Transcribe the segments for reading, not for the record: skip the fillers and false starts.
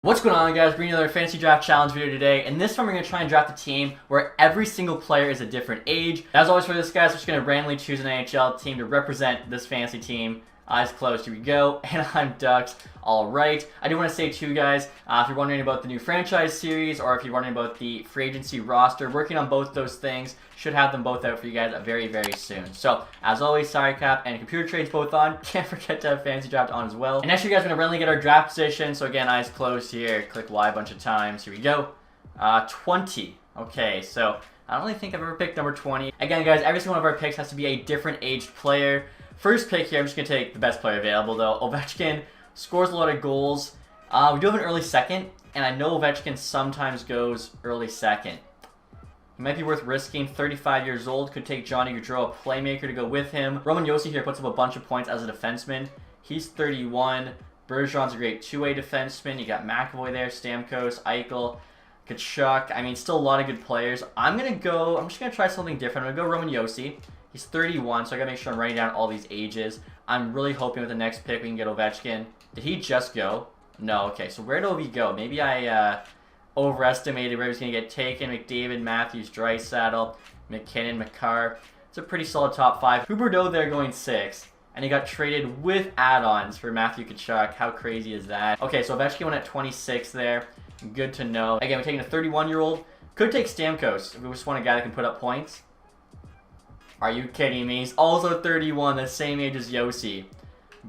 What's going on, guys? Bringing another fantasy draft challenge video today. In this one, we're going to try and draft a team where every single player is a different age. As always for this, guys, we're just going to randomly choose an NHL team to represent this fantasy team. Eyes closed, here we go. Anaheim Ducks. Alright. I do want to say too, guys, if you're wondering about the new franchise series or if you're wondering about the free agency roster, working on both those things. Should have them both out for you guys very, very soon. So, as always, Salary Cap and Computer Trades both on. Can't forget to have Fantasy Draft on as well. And next, you guys are going to randomly get our draft position. So again, eyes closed here. Click Y a bunch of times. Here we go. 20. Okay, so I don't really think I've ever picked number 20. Again, guys, every single one of our picks has to be a different aged player. First pick here, I'm just going to take the best player available, though. Ovechkin scores a lot of goals. We do have an early second, and I know Ovechkin sometimes goes early second. He might be worth risking. 35 years old. Could take Johnny Gaudreau, a playmaker, to go with him. Roman Josi here puts up a bunch of points as a defenseman. He's 31. Bergeron's a great two-way defenseman. You got McAvoy there, Stamkos, Eichel, Tkachuk. I mean, still a lot of good players. I'm just going to try something different. I'm going to go Roman Josi. He's 31, so I got to make sure I'm writing down all these ages. I'm really hoping with the next pick we can get Ovechkin. Did he just go? No, okay. So where did he go? Maybe I overestimated where he was going to get taken. McDavid, Matthews, Draisaitl, McKinnon, Makar. It's a pretty solid top 5. Huberdeau there going 6. And he got traded with add-ons for Matthew Tkachuk. How crazy is that? Okay, so Ovechkin went at 26 there. Good to know. Again, we're taking a 31-year-old. Could take Stamkos if we just want a guy that can put up points. Are you kidding me? He's also 31, the same age as Josi.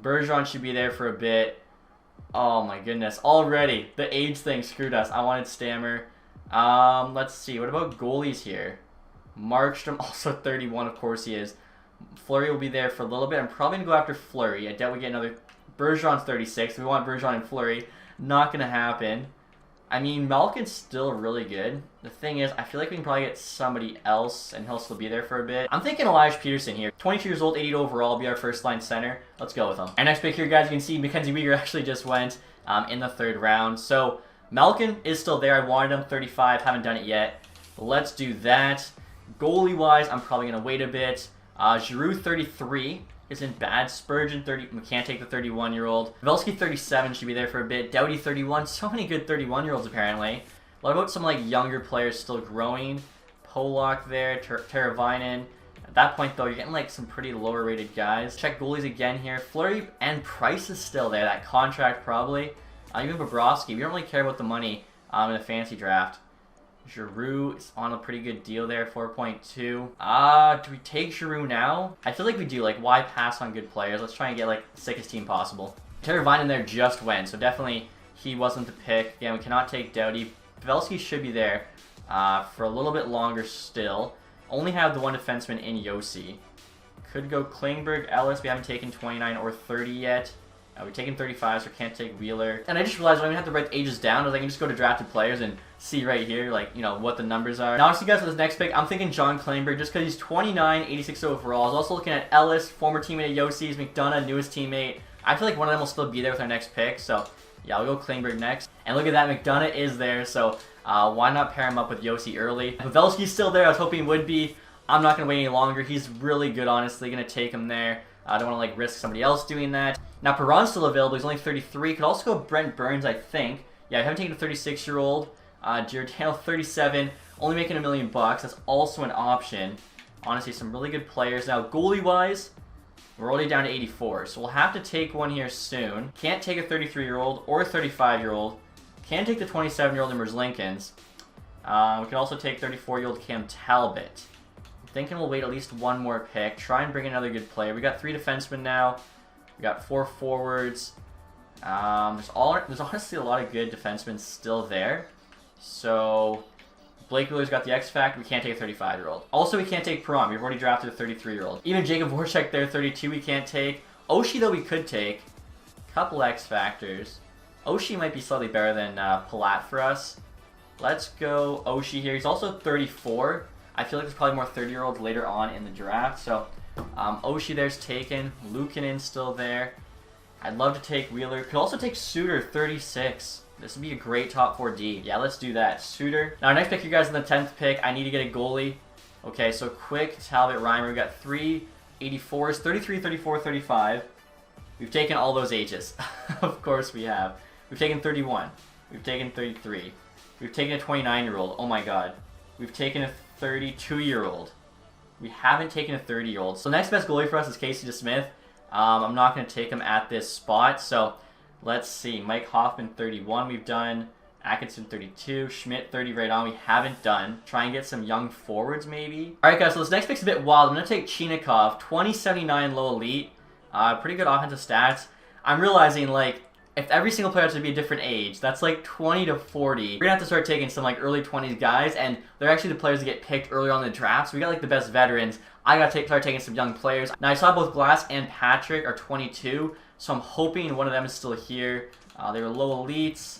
Bergeron should be there for a bit. Oh my goodness. Already, the age thing screwed us. I wanted Stammer. Let's see. What about goalies here? Markstrom, also 31, of course he is. Fleury will be there for a little bit. I'm probably going to go after Fleury. I doubt we get another... Bergeron's 36. We want Bergeron and Fleury. Not going to happen. I mean, Malkin's still really good. The thing is, I feel like we can probably get somebody else, and he'll still be there for a bit. I'm thinking Elias Peterson here. 22 years old, 80 overall, be our first-line center. Let's go with him. Our next pick here, guys, you can see Mackenzie Weegar actually just went in the 3rd round. So, Malkin is still there. I wanted him, 35. Haven't done it yet. Let's do that. Goalie-wise, I'm probably going to wait a bit. Giroux, 33. Isn't bad. Spurgeon, 30. We can't take the 31-year-old. Pavelski, 37. Should be there for a bit. Doughty, 31. So many good 31-year-olds, apparently. What about some, younger players still growing? Polak there. Teravainen. At that point, though, you're getting, some pretty lower-rated guys. Check goalies again here. Fleury and Price is still there. That contract, probably. Even Bobrovsky. We don't really care about the money in a fantasy draft. Giroux is on a pretty good deal there, 4.2. Do we take Giroux now? I feel like we do. Why pass on good players? Let's try and get, the sickest team possible. Teravainen there just went, so definitely he wasn't the pick. Again, we cannot take Doughty. Pavelski should be there for a little bit longer still. Only have the one defenseman in Josi. Could go Klingberg, Ellis. We haven't taken 29 or 30 yet. We've taken 35, so we can't take Wheeler. And I just realized I don't even have to write the ages down. I can just go to drafted players and see right here, what the numbers are. Now, honestly, guys, for this next pick, I'm thinking John Klingberg just because he's 29, 86 overall. I was also looking at Ellis, former teammate of Yosi's, McDonough, newest teammate. I feel like one of them will still be there with our next pick, so yeah, I'll go Klingberg next. And look at that, McDonough is there, so why not pair him up with Josi early? Pavelski's still there. I was hoping he would be. I'm not going to wait any longer. He's really good, honestly. Going to take him there. I don't want to risk somebody else doing that. Now, Perron's still available. He's only 33. Could also go Brent Burns, I think. Yeah, I haven't taken a 36-year-old. Giordano, 37. Only making $1 million. That's also an option. Honestly, some really good players. Now, goalie-wise, we're already down to 84. So we'll have to take one here soon. Can't take a 33-year-old or a 35-year-old. Can take the 27-year-old Immers Lincolns. We can also take 34-year-old Cam Talbot. Thinking we'll wait at least one more pick. Try and bring another good player. We got 3 defensemen now. We got 4 forwards. There's honestly a lot of good defensemen still there. So Blake Wheeler's got the X Factor. We can't take a 35-year-old. Also, we can't take Perron. We've already drafted a 33-year-old. Even Jacob Voracek there, 32. We can't take. Oshie, though, we could take. Couple X Factors. Oshie might be slightly better than Palat for us. Let's go Oshie here. He's also 34. I feel like there's probably more 30-year-olds later on in the draft. So, Oshie there's taken. Luukkonen's still there. I'd love to take Wheeler. Could also take Suter, 36. This would be a great top 4D. Yeah, let's do that. Suter. Now, our next pick, you guys, in the 10th pick, I need to get a goalie. Okay, so quick Talbot, Reimer. We've got 3 84s, 33, 34, 35. We've taken all those ages. Of course we have. We've taken 31. We've taken 33. We've taken a 29-year-old. Oh my god. We've taken a 32-year-old. We haven't taken a 30-year-old. So next best goalie for us is Casey DeSmith. I'm not going to take him at this spot. So let's see. Mike Hoffman, 31. We've done. Atkinson, 32. Schmidt, 30 right on. We haven't done. Try and get some young forwards, maybe. All right, guys. So this next pick's a bit wild. I'm going to take Chinikov, 2079 low elite. Pretty good offensive stats. I'm realizing, like, if every single player has to be a different age, that's like 20 to 40. We're going to have to start taking some, like, early 20s guys, and they're actually the players that get picked earlier on in the draft. So we got, like, the best veterans. I got to start taking some young players. Now, I saw both Glass and Patrick are 22, so I'm hoping one of them is still here. They were low elites.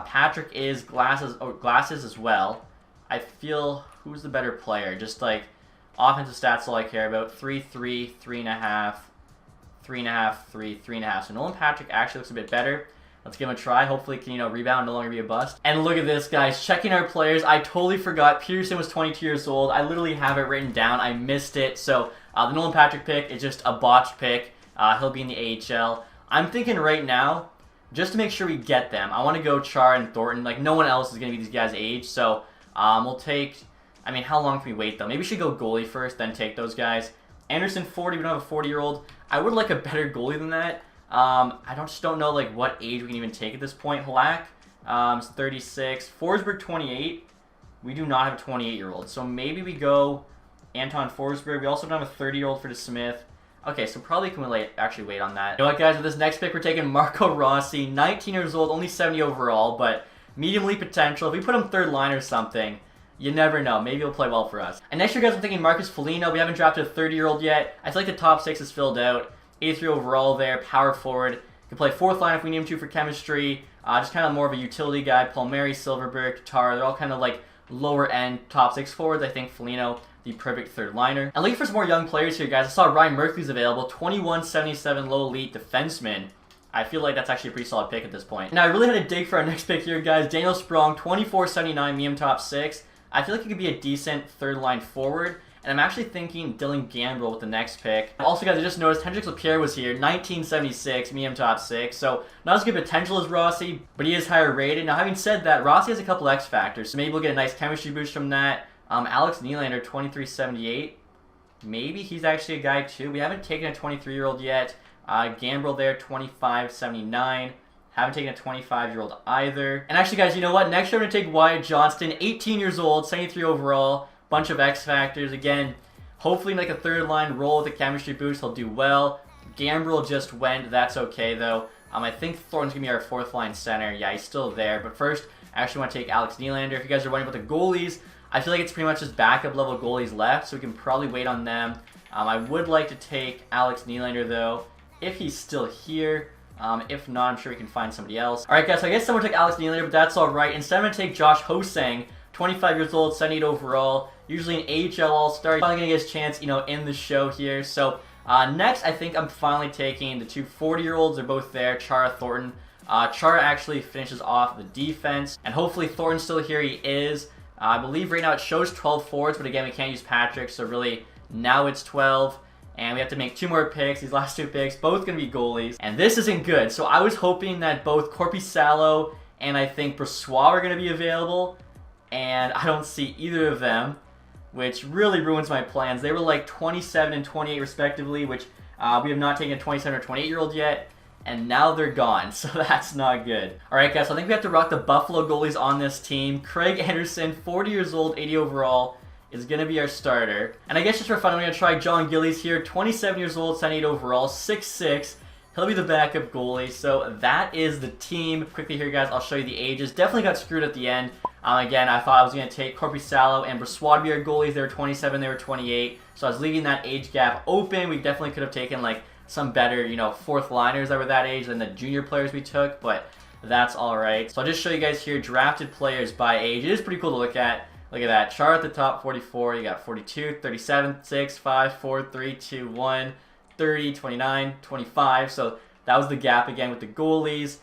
Patrick is glasses as well. I feel, who's the better player? Just, like, offensive stats all I care about. 3-3, 3.5. 3.5, 3, 3.5. So Nolan Patrick actually looks a bit better. Let's give him a try. Hopefully he can, rebound, no longer be a bust. And look at this, guys. Checking our players. I totally forgot Peterson was 22 years old. I literally have it written down. I missed it. So the Nolan Patrick pick is just a botched pick. He'll be in the AHL. I'm thinking right now, just to make sure we get them, I want to go Char and Thornton. Like, no one else is going to be these guys' age. So we'll take... I mean, how long can we wait, though? Maybe we should go goalie first, then take those guys. Anderson, 40. We don't have a 40-year-old. I would like a better goalie than that. I just don't know like what age we can even take at this point. Halak, is 36. Forsberg, 28. We do not have a 28-year-old. So maybe we go Anton Forsberg. We also don't have a 30-year-old for DeSmith. Okay, so probably can we actually wait on that. You know what, guys? With this next pick, we're taking Marco Rossi, 19 years old, only 70 overall, but medium league potential. If we put him third line or something, you never know. Maybe he'll play well for us. And next year, guys, I'm thinking Marcus Foligno. We haven't drafted a 30-year-old yet. I feel like the top 6 is filled out. 83 overall there, power forward. Can play fourth line if we need him to for chemistry. Just kind of more of a utility guy. Palmieri, Silverberg, Tatar, they're all kind of like lower-end top 6 forwards. I think Foligno, the perfect third liner. And looking for some more young players here, guys. I saw Ryan Murphy's available. 21-77 low elite defenseman. I feel like that's actually a pretty solid pick at this point. Now, I really had to dig for our next pick here, guys. Daniel Sprong, 24-79 medium top 6. I feel like he could be a decent third line forward. And I'm actually thinking Dylan Gambrell with the next pick. Also, guys, I just noticed Hendrix Lapierre was here, 1976, medium top 6. So, not as good potential as Rossi, but he is higher rated. Now, having said that, Rossi has a couple X factors, so maybe we'll get a nice chemistry boost from that. Alex Nylander, 2378. Maybe he's actually a guy, too. We haven't taken a 23-year-old yet. Gambrell there, 2579. Haven't taken a 25-year-old either. And actually, guys, you know what? Next year, I'm going to take Wyatt Johnston, 18 years old, 73 overall. Bunch of X factors. Again, hopefully like a third line role with a chemistry boost, he'll do well. Gambrell just went. That's okay, though. I think Thornton's going to be our fourth line center. Yeah, he's still there. But first, I actually want to take Alex Nylander. If you guys are wondering about the goalies, I feel like it's pretty much just backup level goalies left, so we can probably wait on them. I would like to take Alex Nylander, though, if he's still here. If not, I'm sure we can find somebody else. All right, guys, so I guess someone took Alex Nylander, but that's all right. Instead, I'm going to take Josh Hosang, 25 years old, 78 overall, usually an AHL All-Star. Finally going to get his chance, in the show here. So, next, I think I'm finally taking the two 40-year-olds. They're both there, Chara, Thornton. Chara actually finishes off the defense, and hopefully Thornton's still here. He is. I believe right now it shows 12 forwards, but again, we can't use Patrick, so really, now it's 12. And we have to make 2 more picks. These last 2 picks, both going to be goalies. And this isn't good. So I was hoping that both Korpisalo and I think Brossoit are going to be available. And I don't see either of them, which really ruins my plans. They were like 27 and 28 respectively, which we have not taken a 27 or 28-year-old yet. And now they're gone, so that's not good. All right, guys, so I think we have to rock the Buffalo goalies on this team. Craig Anderson, 40 years old, 80 overall, is going to be our starter. And I guess just for fun, I'm going to try John Gillies here, 27 years old, 78 overall, 6'6". He'll be the backup goalie. So that is the team. Quickly here, guys, I'll show you the ages. Definitely got screwed at the end. Again, I thought I was going to take Korpisalo and Brossoit to be our goalies. They were 27, they were 28. So I was leaving that age gap open. We definitely could have taken like some better, fourth liners that were that age than the junior players we took, but that's all right. So I'll just show you guys here drafted players by age. It is pretty cool to look at. Look at that. Char at the top, 44. You got 42, 37, 6, 5, 4, 3, 2, 1, 30, 29, 25. So that was the gap again with the goalies.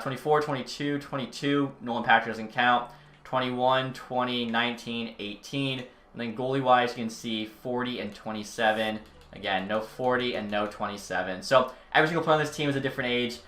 24, 22, 22. Nolan Patrick doesn't count. 21, 20, 19, 18. And then goalie-wise, you can see 40 and 27. Again, no 40 and no 27. So every single player on this team is a different age.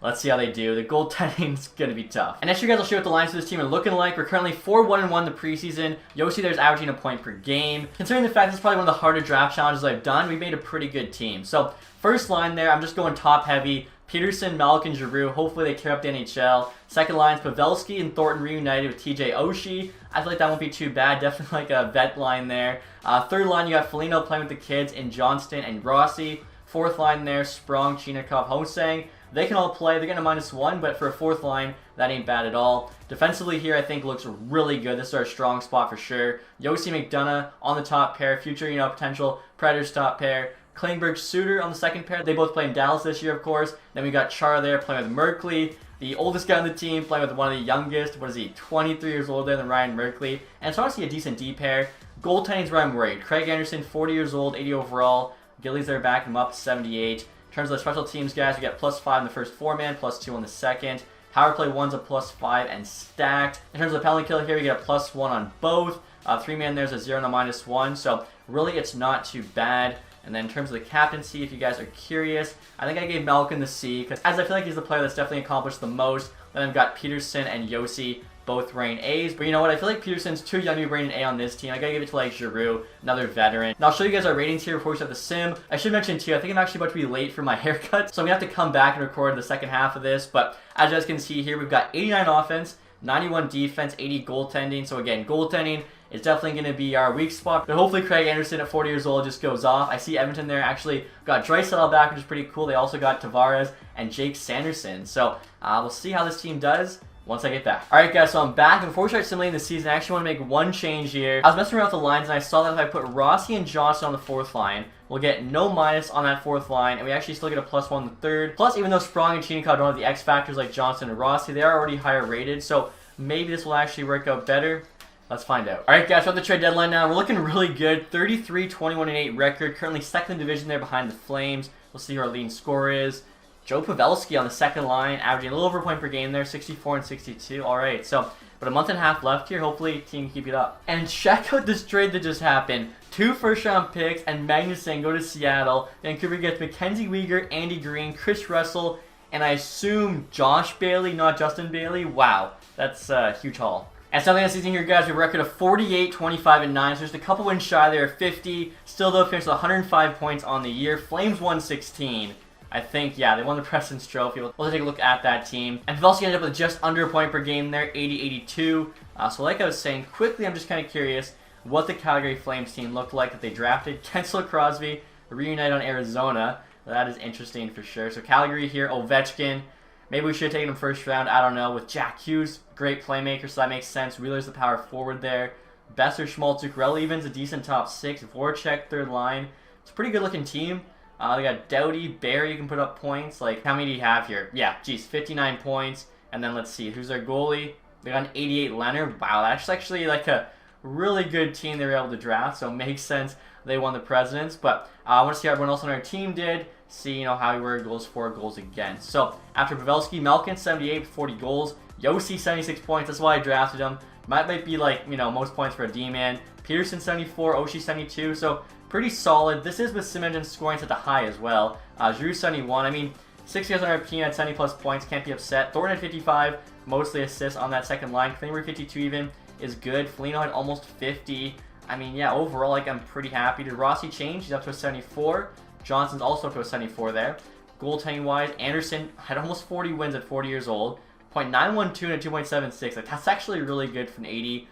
let's see how they do. The goaltending's going to be tough. And next year, guys, I'll show you what the lines for this team are looking like. We're currently 4-1-1 the preseason. Josi there's averaging a point per game. Considering the fact this is probably one of the harder draft challenges I've done, we've made a pretty good team. So first line there, I'm just going top heavy. Peterson, Malkin, Giroux. Hopefully they carry up the NHL. Second line's Pavelski and Thornton reunited with TJ Oshie. I feel like that won't be too bad. Definitely like a vet line there. Third line, you got Foligno playing with the kids in Johnston and Rossi. Fourth line there, Sprong, Chinikov, Hosang. They can all play. They're getting a -1, but for a fourth line, that ain't bad at all. Defensively here, I think looks really good. This is our strong spot for sure. Josi McDonough on the top pair. Future, potential Predators top pair. Klingberg, Suter on the second pair. They both play in Dallas this year, of course. Then we got Char there playing with Merkley, the oldest guy on the team, playing with one of the youngest. What is he, 23 years older than Ryan Merkley. And it's honestly a decent D pair. Goaltending's where I'm worried. Craig Anderson, 40 years old, 80 overall. Gillies there backing him up, 78. In terms of the special teams, guys, we got +5 in the first four-man, +2 on the second. Power play 1's a +5 and stacked. In terms of the penalty kill here, we get a +1 on both. Three-man there's a 0 and a -1. So really, it's not too bad. And then in terms of the captaincy, if you guys are curious, I think I gave Malkin the C, because as I feel like he's the player that's definitely accomplished the most. Then I've got Peterson and Josi, both rain A's. But you know what? I feel like Peterson's too young to be rating an A on this team. I gotta give it to like Giroux, another veteran. Now I'll show you guys our ratings here before we start the sim. I should mention too, I think I'm actually about to be late for my haircut, so I'm gonna have to come back and record the second half of this. But as you guys can see here, we've got 89 offense, 91 defense, 80 goaltending. So again, goaltending is definitely going to be our weak spot. But hopefully Craig Anderson at 40 years old just goes off. I see Edmonton there actually got Draisaitl back, which is pretty cool. They also got Tavares and Jake Sanderson. So we'll see how this team does once I get back. Alright guys, so I'm back. And before we start simulating the season, I actually want to make one change here. I was messing around with the lines and I saw that if I put Rossi and Johnson on the fourth line, we'll get no minus on that fourth line, and we actually still get a +1 on the third. Plus, even though Sprong and Chinikov don't have the X factors like Johnson and Rossi, they are already higher rated, so maybe this will actually work out better. Let's find out. Alright guys, we're at the trade deadline now. We're looking really good. 33-21-8 record. Currently second in the division there behind the Flames. We'll see who our leading scorer is. Joe Pavelski on the second line, averaging a little over a point per game there, 64 and 62. Alright, so but a month and a half left here. Hopefully team can keep it up. And check out this trade that just happened. 2 first-round picks and Magnuson go to Seattle. Vancouver gets Mackenzie Weegar, Andy Green, Chris Russell, and I assume Josh Bailey, not Justin Bailey. Wow, that's a huge haul. And something this season here, guys, we have a record of 48, 25, and 9. So just a couple wins shy there of 50. Still, though, finished with 105 points on the year. Flames won 16. I think, yeah, they won the President's Trophy. We'll take a look at that team. And Pavelski ended up with just under a point per game there, 80-82. So like I was saying, quickly, I'm just kind of curious what the Calgary Flames team looked like that they drafted. Kensel Crosby reunited on Arizona. That is interesting for sure. So Calgary here, Ovechkin. Maybe we should have taken him first round, I don't know, with Jack Hughes, great playmaker, so that makes sense. Wheeler's the power forward there. Besser, Schmaltz, Zuccarello evens a decent top 6. Voracek, third line. It's a pretty good looking team. They got Doughty, Barry, you can put up points. Like, how many do you have here? Yeah, geez, 59 points. And then let's see, who's their goalie? They got an 88 Leonard. Wow, that's actually like a really good team they were able to draft, so it makes sense they won the Presidents. But I want to see how everyone else on our team did. See, how we were goals for, goals against. So after Pavelski, Malkin 78 with 40 goals, Josi 76 points. That's why I drafted him. Might be like most points for a D-man. Peterson 74, Oshie 72. So pretty solid. This is with Simmons scoring at the high as well. Giroux 71. I mean, 6 guys on our team at 70 plus points. Can't be upset. Thornton at 55, mostly assists on that second line. Klingberg 52 even is good. Foligno had almost 50. I mean, yeah, overall, like, I'm pretty happy. Did Rossi change? He's up to a 74. Johnson's also up to a 74 there. Goaltending-wise, Anderson had almost 40 wins at 40 years old. .912 and a 2.76. Like, that's actually really good for an 80.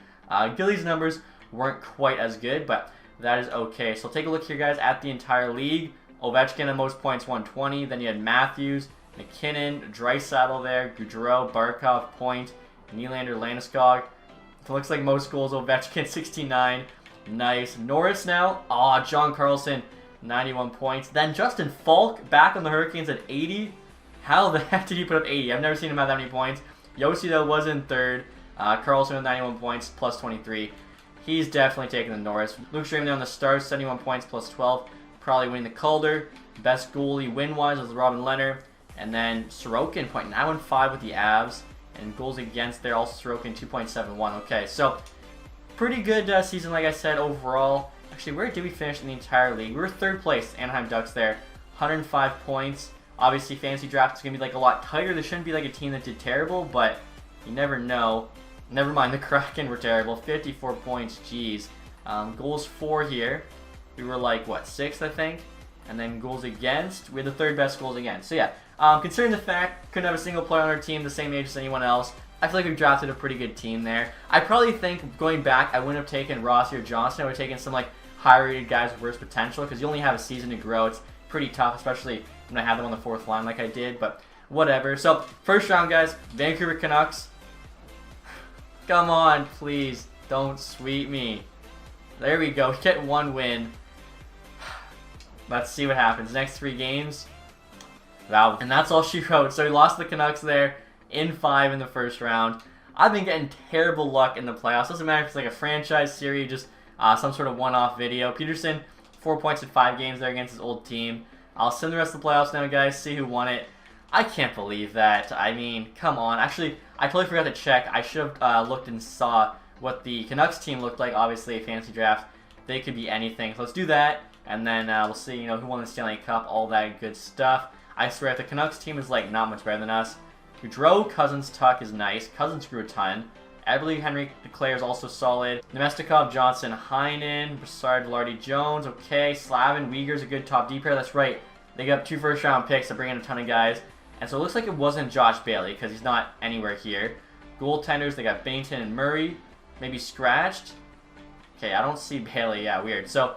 Gilly's numbers weren't quite as good, but that is okay. So take a look here, guys, at the entire league. Ovechkin at most points, 120. Then you had Matthews, McKinnon, Draisaitl there, Gaudreau, Barkov, Point, Nylander, Landeskog. It looks like most goals, Ovechkin, 69. Nice. Norris now. Aw, John Carlson, 91 points. Then Justin Falk back on the Hurricanes at 80. How the heck did he put up 80? I've never seen him have that many points. Josi, though, was in third. Carlson with 91 points, plus 23. He's definitely taking the Norris. Luke Strain there on the Stars, 71 points, plus 12. Probably winning the Calder. Best goalie win-wise was Robin Leonard. And then Sorokin, .915 with the Avs. And goals against there, also Sorokin, 2.71. Okay, so pretty good season, like I said, overall. Actually, where did we finish in the entire league? We were third place, Anaheim Ducks there. 105 points. Obviously, fantasy draft is going to be like a lot tighter. There shouldn't be like a team that did terrible, but you never know. Never mind, the Kraken were terrible. 54 points, jeez. Goals for here. We were like, what, 6th, I think? And then goals against, we had the 3rd best goals against. So yeah, considering the fact couldn't have a single player on our team the same age as anyone else, I feel like we drafted a pretty good team there. I probably think, going back, I wouldn't have taken Rossi or Johnson. I would have taken some like high-rated guys with worse potential, because you only have a season to grow. It's pretty tough, especially when I have them on the 4th line like I did, but whatever. So, first round, guys, Vancouver Canucks. Come on, please, don't sweep me. There we go, get 1 win. Let's see what happens. Next 3 games. Wow. And that's all she wrote. So we lost the Canucks there in 5 in the first round. I've been getting terrible luck in the playoffs. Doesn't matter if it's like a franchise series, just some sort of one-off video. Peterson, 4 points in 5 games there against his old team. I'll send the rest of the playoffs now, guys. See who won it. I can't believe that. I mean, come on. Actually, I totally forgot to check. I should have looked and saw what the Canucks team looked like. Obviously, a fantasy draft. They could be anything. So let's do that. And then we'll see, who won the Stanley Cup, all that good stuff. I swear, if the Canucks team is, like, not much better than us. Gaudreau, Cousins, Tuck is nice. Cousins grew a ton. Eberle, Henry, Declare is also solid. Nemestikov, Johnson, Heinen, Brassard, Velarde, Jones, okay. Slavin, Uyghur's a good top D pair. That's right. They got 2 first-round picks to bring in a ton of guys. And so it looks like it wasn't Josh Bailey, because he's not anywhere here. Goaltenders, they got Bainton and Murray. Maybe scratched. Okay, I don't see Bailey. Yeah, weird. So,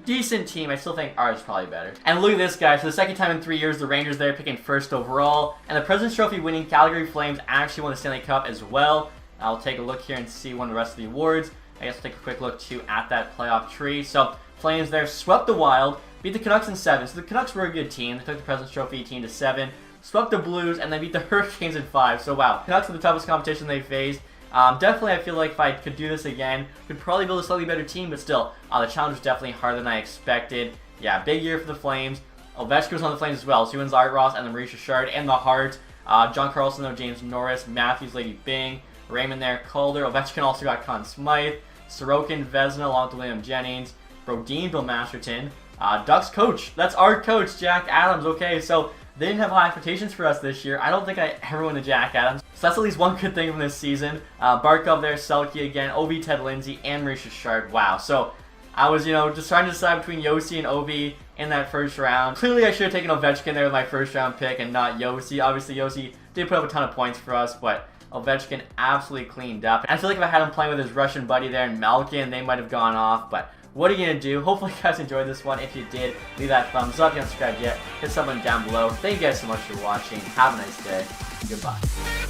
decent team. I still think ours is probably better. And look at this, guys. For the second time in 3 years, the Rangers there picking 1st overall. And the President's Trophy winning Calgary Flames actually won the Stanley Cup as well. I'll take a look here and see one of the rest of the awards. I guess we'll take a quick look, too, at that playoff tree. So, Flames there swept the Wild, beat the Canucks in 7. So, the Canucks were a good team. They took the President's Trophy team to 7, swept the Blues, and then beat the Hurricanes in 5. So, wow. Canucks are the toughest competition they faced. Definitely, I feel like if I could do this again, could probably build a slightly better team, but still, the challenge was definitely harder than I expected. Yeah, big year for the Flames. Ovechkin was on the Flames as well, so he wins Art Ross and then Maurice Richard and the Hart. John Carlson, though, James Norris, Matthews, Lady Bing, Raymond there, Calder. Ovechkin also got Conn Smythe, Sorokin, Vezina, along with William Jennings, Brodin, Bill Masterton, Ducks coach. That's our coach, Jack Adams. Okay, so they didn't have high expectations for us this year. I don't think I ever win the Jack Adams. So that's at least one good thing from this season. Barkov there, Selke again, Ovi, Ted Lindsay, and Maurice Richard. Wow. So I was, just trying to decide between Yossi and Ovi in that first round. Clearly, I should have taken Ovechkin there with my first round pick and not Yossi. Obviously, Yossi did put up a ton of points for us, but Ovechkin absolutely cleaned up. I feel like if I had him playing with his Russian buddy there and Malkin, they might have gone off, but what are you going to do? Hopefully you guys enjoyed this one. If you did, leave that thumbs up. If you haven't subscribed yet, hit someone down below. Thank you guys so much for watching. Have a nice day. Goodbye.